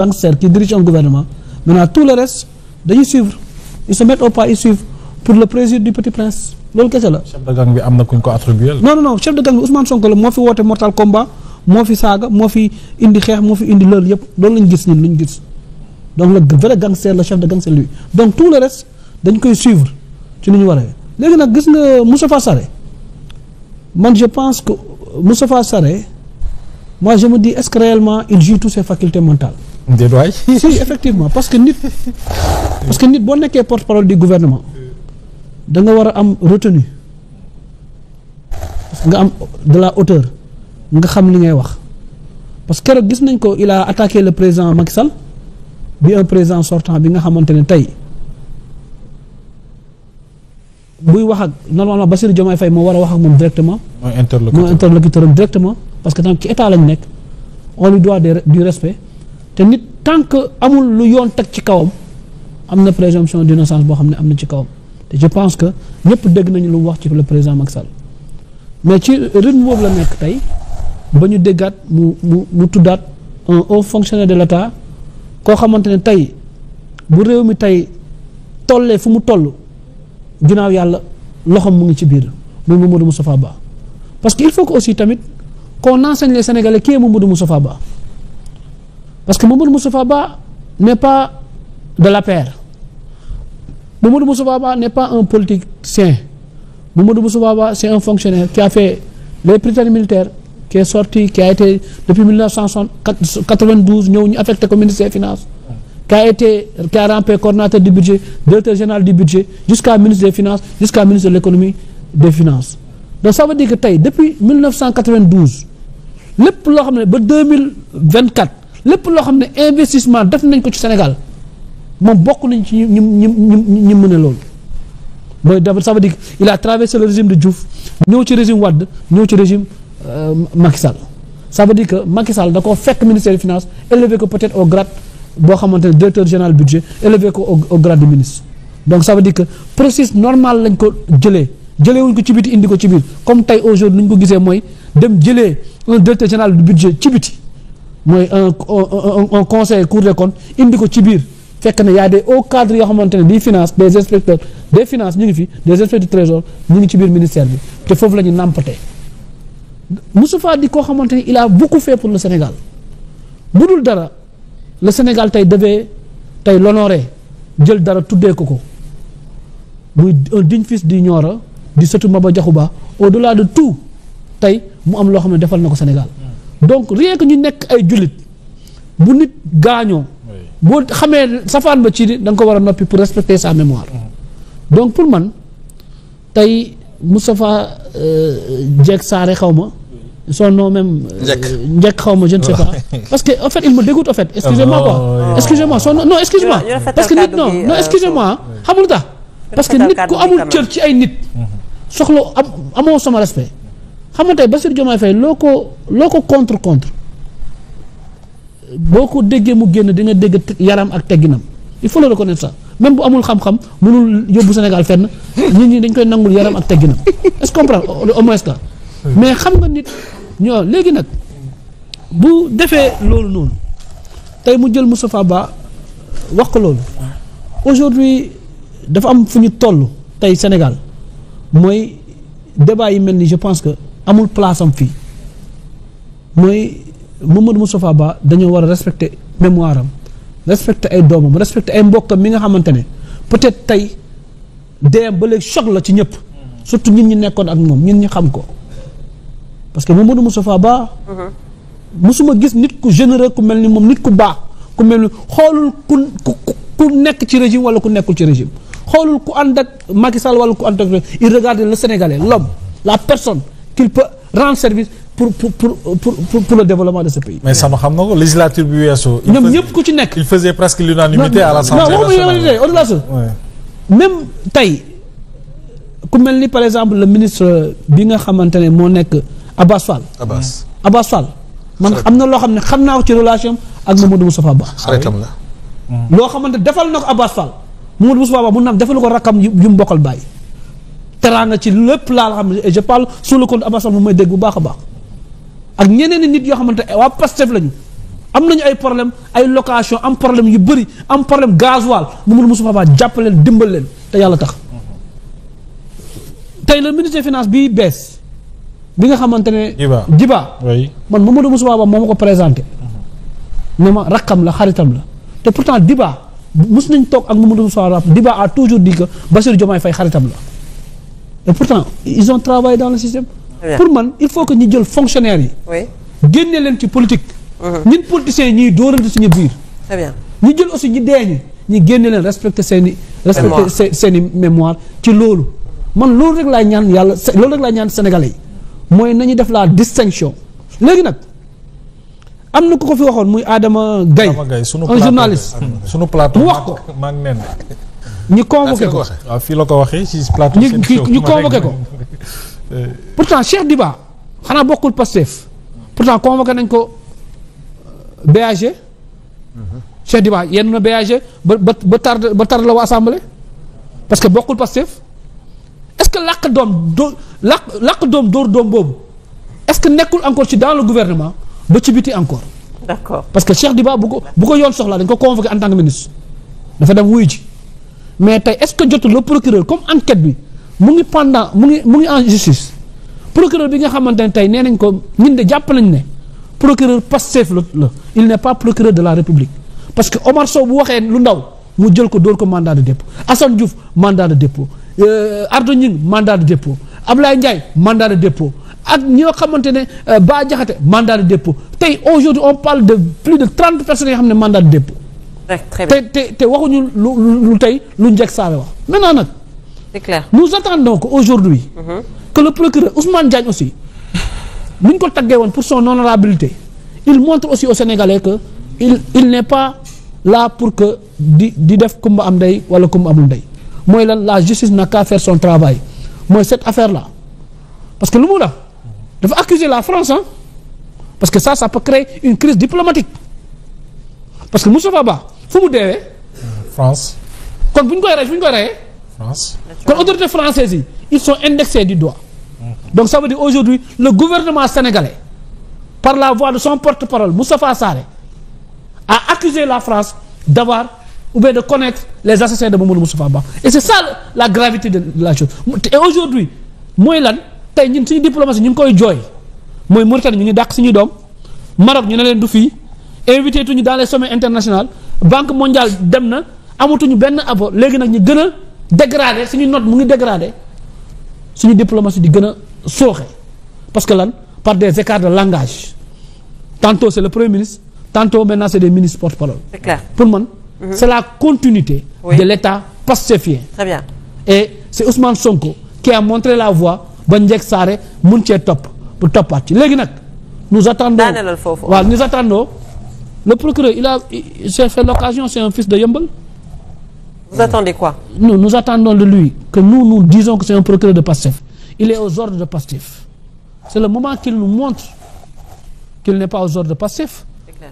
gangsters qui dirigent un gouvernement, maintenant tout le reste dañuy suivre, ils se mettent au pas, ils suivent pour le plaisir du petit prince loolu kese la. chef de gang bi am na kuñ ko attribué. non chef de gang bi Ousmane Sonko la moo fi woote mortal combat moo fi saaga moo fi indi xeex moo fi indi loolu yëpp loolu lañ gis ñun luñ gis donc le vrai gangster le chef de gang c'est lui donc tout le reste dañ koy suivre ci ni ñu waree léegi nag gis nga Moustapha Sarré man je pense que Moustapha Sarré moi je me dis est-ce que réellement il joue toutes ses facultés mentales. déedwaay. si effectivement parce que nit boo nekkee porte-parole du gouvernement da nga war a am retenue parce que nga am de la hauteur nga xam li ngay wax parce que keroog gis nañ ko il a attaqué le président Macky Sall bi un président sortant bi nga xamante ne tey buy wax ak normalement Bassirou Diomaye Faye moo war a wax ak moom directement. mooy interlocuteur am directement parce que tamit ci état lañ nekk on lui doit du respect te nit tant que amul lu yoon teg ci kawam am na présomption d'innocence boo xam ne am na ci kawam te je pense que ñëpp dégg nañu lu mu wax ci le président Macky Sall mais ci rythme boobu la nekk tey ba ñu déggaat mu tuddaat un haut fonctionnaire de l'État koo xamante ne tey bu réew mi tey tollee fu mu toll ginnaaw yàlla loxoom mu ngi ci biir muy Mamadou Moustapha Ba parce que il faut que aussi tamit qu'on enseigne les Sénégalais qui est Mamadou Moustapha Ba parce que Mamadou Moustapha Ba n'est pas de l'APR. Mamadou Moustapha Ba n'est pas un politicien. Mamadou Moustapha Ba c'est un fonctionnaire qui a fait les prytanées militaires, qui est sorti, qui a été depuis 1992 ñëw ñu affecté ko ministère des Finances, qui a rampé coordonnateur du budget, directeur général du budget, jusqu'à ministre des Finances, jusqu'à ministre de l'économie des Finances. Donc ça veut dire que tey depuis 1992 lépp loo xam ne ba 2024 lépp loo xam ne investissement def nañ ko ci Sénégal moom bokk nañ ci ñi mën a loolu mooy dafa ça veut dire il a traversé le régime de Diouf ñëw ci régime Wade ñëw ci régime Macky Sall ça veut dire que Macky Sall da koo fekk ministère des Finances élevé ko peut-être au grade boo xamante ne directeur général budget élevé ko au grade de ministre donc ça veut dire que processus normal lañ ko jëlee wuñ ko ci biti indi ko ci biir comme tey aujourd'hui ni ñu ko gisee mooy dem jëlee un directeur général du budget ci biti mooy un conseil Cour des comptes indi ko ci biir fekk na y a des hauts cadres yoo xamante ne di finance des inspecteurs des finances ñu ngi fi des inspecteurs du trésor ñu ngi ci biir ministère bi te foofu la ñu nàmpatee Moustapha di koo xamante ne il a beaucoup fait pour le Sénégal bu dul dara le Sénégal tey devait tey l'honorer jël dara tuddee ko muy un digne fils du Nioro di sëtu Maba Diakhou Ba au-delà de tout tey mu am loo xam ne defal na ko Sénégal donc rien que ñu nekk ay jullit bu nit gaañoo boo xamee safaan ba ci da nga ko war a noppi pour respecter sa mémoire donc pour man tey Moustapha Diek Sarré xaw ma son nom même Njek xaw ma je ne sais pas parce que en fait il me dégoûte en fait excusez-moi quoi excusez-moi son non excuse-moi parce que nit non excusez-moi xamul tax parce que nit ku amul cër ci ay nit soxla amoo sama respect xam nga tey Bassirou Diomaye Faye loo ko contre boo ko déggee mu génn di nga dégg yaram ak tegginam il faut le reconnaître ça même bu amul xam-xam mënul yóbbu Sénégal fenn nit ñi dañ koy nangul yaram ak tegginam est-ce que comprendre au moins que mais xam nga nit ñoo léegi nag bu defee loolu noonu tey mu jël Moustapha Ba wax ko loolu aujourd'hui dafa am fu ñu toll tey Sénégal mooy débat yi mel ni je pense que amul place am fii mooy Mamadou Moustapha Ba dañoo war a respecter mémoire am respecter ay doomam respecter ay mbokkam mi nga xamante ne peut-être tey deem ba léegi choc la ci ñëpp surtout ñun ñi nekkoon ak moom ñun ñi xam ko parce que Mamadou Moustapha Ba musuma gis nit ku généreux ku mel ni moom nit ku baax ku mel ni xoolul ku nekk ci régime wala ku nekkul ci régime xoolul ku ànd ak Macky Sall wala ku ànd ak il regarde le Sénégalais l'homme la personne qu'il peut rendre service pour le développement de ce pays. mais sama xam na ko législature bi weesu. ñoom ñëpp ku ci nekk. il faisait presque l'unanimité à l'Assemblée nationale. au-delà de ça même tey ku mel ni par exemple le ministre bi nga xamante ne moo nekk Abass Fall. man am na loo xam ne xam naa ko ci relation ak Mamadou Moustapha Ba. xaritam la. loo xamante defal na ko Abass Fall Mamadou Moustapha Ba mun na am defal ko rakkam yu mu bokkal bàyyi. teraanga ci lépp laa xam ne et je parle sous le compte Abass Fall moom mooy dégg bu baax a baax. ak ñeneen nit yoo xamante waa Pastef lañu am nañu ay problème ay location am problème yu bëri am problème gasoil Mamadou Moustapha Ba jàppale leen dimbal leen te yàlla tax tey le ministre des finances bii bees bi nga xamante ne Djiba man Mamadou Moustapha Ba moo ma ko présenté ne ma rakkam la xaritam la te pourtant Djiba mus nañ toog ak Mamadou Moustapha Ba Djiba a toujours dit que Bassirou Diomaye Faye xaritam la et pourtant ils ont travaillé dans le système pour man il faut que ñu jël fonctionnaires yi génne leen ci politique ñun politiciens yi ñuy dóorante suñu biir très bien ñu jël aussi ñi dee ñi génne leen respecter seeni mémoire ci loolu man loolu rek laay ñaan yàlla loolu rek laay ñaan sénégalais yi mooy nañu def la distinction léegi nag am na ku ko fi waxoon muy Adama Gaye un journaliste sunu plateau mu wax ko maa ngi nen ñu convoqué ko waaw fii la ko waxee ci plateau ñu convoqué ko pourtant Cheikh Diba xanaa bokkul Pastef pourtant convoqué nañ ko BAG Cheikh Diba yenn na BAG ba tard la waa assemblée parce que bokkul Pastef est-ce que làq doom dóor doom boobu est-ce que nekkul encore ci dans le gouvernement ba ci biti encore d'accord parce que Cheikh Diba bu ko yoon soxla dañ ko convoqué en tant que ministre dafa dem wuyu ji mais tey est-ce que jotul le procureur comme enquête bi mu ngi en justice procureur bi nga xamante ne tey nee nañ ko ñun de jàpp nañ ne procureur Pastef la il n'est pas procureur de la République parce que Omar Sow bu waxee lu ndaw mu jël ko dóor ko mandat de dépôt Assane Diouf mandat de dépôt Ardo Gning mandat de dépôt Ablaye Ndiaye mandat de dépôt ak ñoo xamante ne Bah Diakhaté mandat de dépôt tey aujourd'hui on parle de plus de 30 personnes yoo xam ne mandat de dépôt te waxuñu lu tey lu njëkk saale wax maintenant nag c'est clair nous attendons qu'aujourd'hui que le procureur Ousmane Diagne aussi lu ñu ko taggee woon pour son honorabilité il montre aussi aux Sénégalais que il n'est pas là pour que di def kumba am ndey wala kumba amul ndey mooy lan la justice n'a qu'à faire son travail mooy cette affaire là parce que lu mu dafa accuser la France parce que ça peut créer une crise diplomatique parce que Moustapha Ba fu mu deewee France kon bu ñu koy reyee France kon autorités françaises yi ils sont indexés du doigt donc ça veut dire aujourd'hui le gouvernement sénégalais par la voix de son porte-parole Moustapha Sarré a accusé la France d'avoir ou bien de connaître les assassins de Mamadou Moustapha Ba et c'est ça la gravité de la chose et aujourd'hui mooy lan tey ñun suñu diplomatie ñu ngi koy jooy mooy Mauritanie ñu ngi dàq suñuy doom Maroc ñu ne leen du fii invité tuñu dans les sommets internationaux Banque mondiale dem na amatuñu benn apport léegi nag ñu gën a dégradé suñu note mu ngi dégradé suñu diplomatie di gën a sooxe parce que lan par des écarts de langage tantôt c'est le premier ministre tantôt maintenant c'est des ministres porte-parole. C'est clair. Pour moi, c'est la continuité de l'État pastéfien. Très bien. Et c'est Ousmane Sonko qui a montré la voie ba njëkk saare mun cee topp bu toppaat ci léegi nag nous attendons waaw nous attendons le procureur j'ai fait l'occasion c'est un fils de Yeumbeul. Vous attendez quoi? Nous attendons de lui que nous disons que c'est un procureur de Pastef. Il est aux ordres de Pastef. C'est le moment qu'il nous montre qu'il n'est pas aux ordres de Pastef.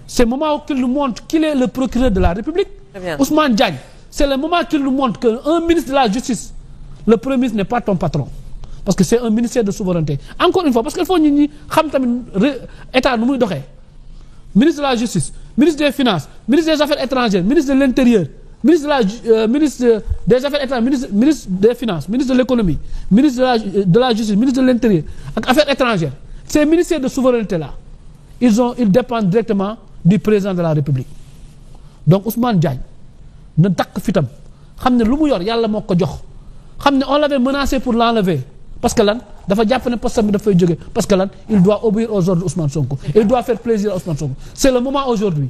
C'est le moment qu'il nous montre qu'il est le procureur de la République. Ousmane Diagne, c'est le moment qu'il nous montre qu'un ministre de la Justice, le Premier ministre n'est pas ton patron. Parce que c'est un ministère de souveraineté. Encore une fois, parce qu'il faut que nous sachions l'État nous doxe. Ministre de la Justice, ministre des Finances, ministre des Affaires étrangères, ministre de l'Intérieur, ministre des Affaires étrangères, ministre des Finances, ministre de l'Économie, ministre de la Justice, ministre de l'Intérieur, et Affaires étrangères. Ces ministères de souveraineté-là, ils dépendent directement du président de la République. Donc Ousmane Diagne ne takk fitam xam ne lu mu yor yàlla moo ko jox xam ne on l'avait menacé pour l'enlever parce que lan dafa jàpp ne poste bi dafay jóge parce que lan il doit obéir aux ordres d'Ousmane Sonko et il doit faire plaisir à Ousmane Sonko. C'est le moment aujourd'hui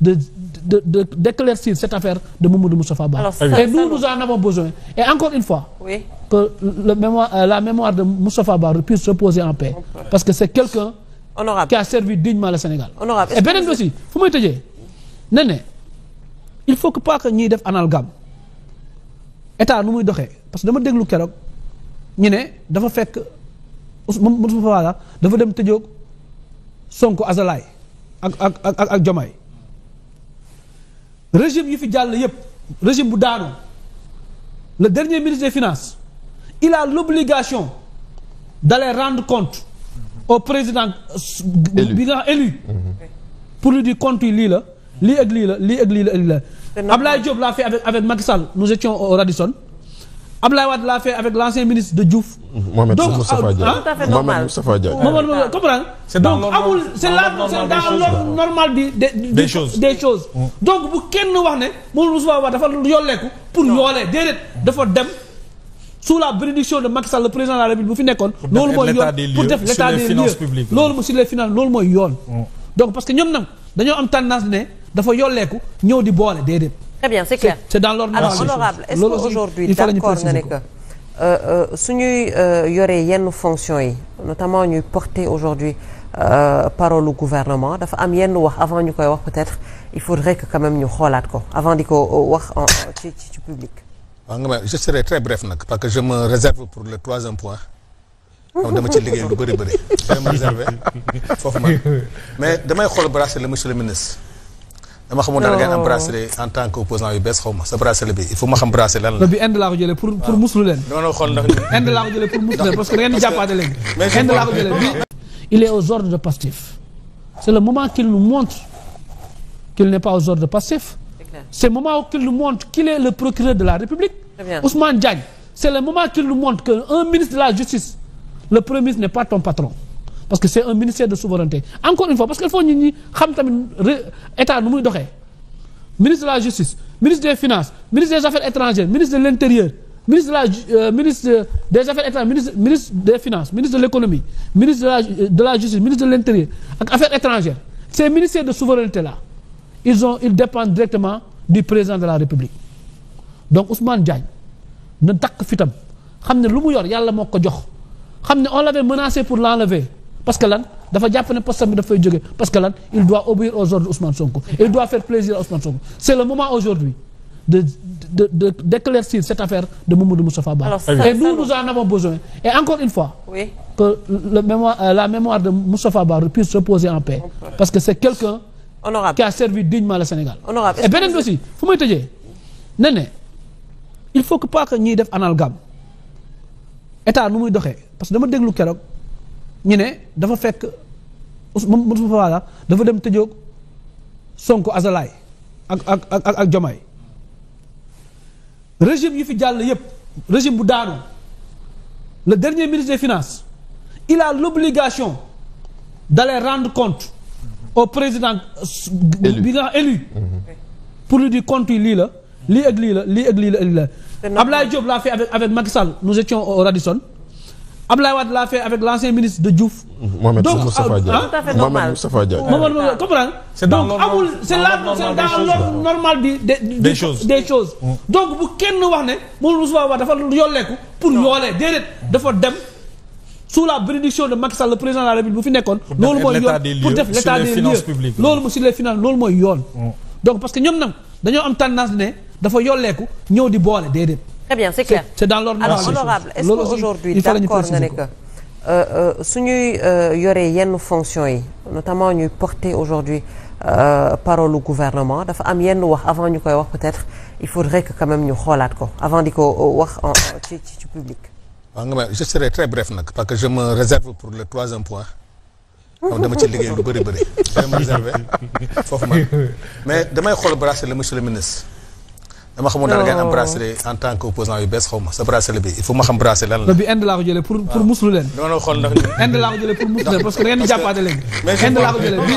d'éclaircir cette affaire de Mamadou Moustapha Ba. Et nous en avons besoin. Et encore une fois, que la mémoire de Moustapha Ba puisse se reposer en paix. Parce que c'est quelqu'un qui a servi dignement le Sénégal. Et beneen aussi fu may tëjee ne il faut que pas que ñuy def amalgame état nu muy doxee parce que dama déglu keroog ñu ne dafa fekk Moustapha Ba dafa dem tëjoo Sonko azalaay ak Diomaye régime yi fi jàll yépp régime bu daanu le dernier ministre des Finances il a l'obligation d'aller rendre compte au président bi nga élu pour lui dire compte yi lii la lii ak lii la lii ak lii la lii la. Abdoulaye Diop l'a fait avec Macky Sall nous étions au Radisson. Abdoulaye Wade l'a fait avec l'ancien ministre de Diouf. Mohamed Moustapha Diagne. Tout à fait normal. Moustapha Diagne. Comprendre. Donc amul c'est dans l'ordre normal des choses. Donc bu kenn wax ne moom Moustapha Wade dafa yolleeku pour yoolee déedéet dafa dem sous la bénédiction de Macky Sall le président de la République bu fi nekkoon. loolu mooy yoon pour def l'état des lieux loolu sur les finances loolu mooy yoon. Donc parce que ñoom nag dañoo am tendance ne dafa yolleeku ñëw di boole déedéet. Très bien, c'est clair. C'est dans l'ordre. Alors, honorable, est-ce qu'aujourd'hui, d'accord nga ne que su ñuy yoree yenn fonctions yi notamment ñuy porter aujourd'hui parole au gouvernement dafa am yenn wax avant ñu koy wax peut-être il faudrait que quand même ñu xoolaat ko avant di ko wax ci public. waaw nga je serai très bref nag parce que je me réserve pour le troisième point. donc dama ci liggéey lu bëri. je me réserver foofu man mais damay xool bracelet monsieur le ministre. dama xamul dara ngeen am bracelet en tant que opposant yu bees xaw ma sa bracelet bi il faut ma xam bracelet lan la. bi Inde laa ko jëlee pour muslu leen. dama xool ndax Inde laa ko jëlee pour muslu leen parce que da ngeen di jàppaate léegi. Inde laa ko jëlee bi il est aux ordres de Pastef. C'est le moment qu'il nous montre qu'il n'est pas aux ordres de Pastef. C'est le moment qu'il nous montre qu'il est le procureur de la République. Ousmane Diagne. C'est le moment qu'il nous montre qu'un ministre de la Justice, le Premier ministre n'est pas ton patron. Parce que c'est un ministère de souveraineté. Encore une fois, parce qu'il faut que nous sachions l'État nous doxé. Ministre de la Justice, ministre des Finances, ministre des Affaires étrangères, ministre de l'Intérieur, ministre des Affaires étrangères, ministre des Finances, ministre de l'Économie, ministre de la Justice, ministre de l'Intérieur, et Affaires étrangères. Ces ministères de souveraineté-là, ils dépendent directement du président de la République. Donc Ousmane Diagne, ne tak fitam, xamné lu mu yor yalla moko jox. Xamné on l'avait menacé pour l'enlever. Parce que là, parce que là, il doit obéir aux ordres d'Ousmane Sonko. Il doit faire plaisir à Ousmane Sonko. C'est le moment aujourd'hui d'éclaircir cette affaire de Mamadou Moustapha Ba. Et nous en avons besoin. Et encore une fois, que la mémoire de Moustapha Ba puisse reposer en paix. Parce que c'est quelqu'un qui a servi dignement le Sénégal. Et bien aussi, il faut me dire, il faut que pas que nous fassions un amalgame. État nous doxé parce que dama déglu kérok ñu né dafa fekk Moustapha Wade dafa dem tëjoo Sonko azalaay ak Diomaye régime yi fi jàll yépp régime bu daanu le dernier ministre des Finances il a l'obligation d'aller rendre compte au président bi nga élu pour lui dire compte yi lii la lii ak lii la lii ak lii la lii la Abdoulaye Diop l'a fait avec Macky Sall nous étions au Radisson. Abdoulaye Wade l'a fait avec l'ancien ministre de Diouf. Mohamed Moustapha Diagne. Tout à fait normal. Moustapha Diagne. Comprendre. C'est dans l'ordre normal des choses. Donc bu kenn wax ne moom Moustapha Wade dafa yolleeku pour yoolee déedéet dafa dem sous la bénédiction de Macky Sall le président de la République bu fi nekkoon. loolu mooy yoon pour def l'état des lieux loolu sur les finances loolu mooy yoon. Donc parce que ñoom nag dañoo am tendance ne dafa yolleeku ñëw di boole déedéet. Très bien, c'est clair. C'est dans l'ordre. Alors, honorable, est-ce qu'aujourd'hui, d'accord nga ne que su ñuy yoree yenn fonctions yi notamment ñuy porter aujourd'hui parole au gouvernement dafa am yenn wax avant ñu koy wax peut-être il faudrait que quand même ñu xoolaat ko avant di ko wax ci public. waaw nga je serai très bref nag parce que je me réserve pour le troisième point. donc dama ci liggéey lu bëri. je me réserver foofu man mais damay xool bracelet monsieur le ministre. dama xamul dara ngeen am bracelet en tant que opposant yu bees xaw ma sa bracelet bi il faut ma xam bracelet lan la. bi Inde laa ko jëlee pour muslu leen. dama xool ndax Inde laa ko jëlee pour muslu leen parce que da ngeen di jàppaate léegi. Inde laa ko jëlee bi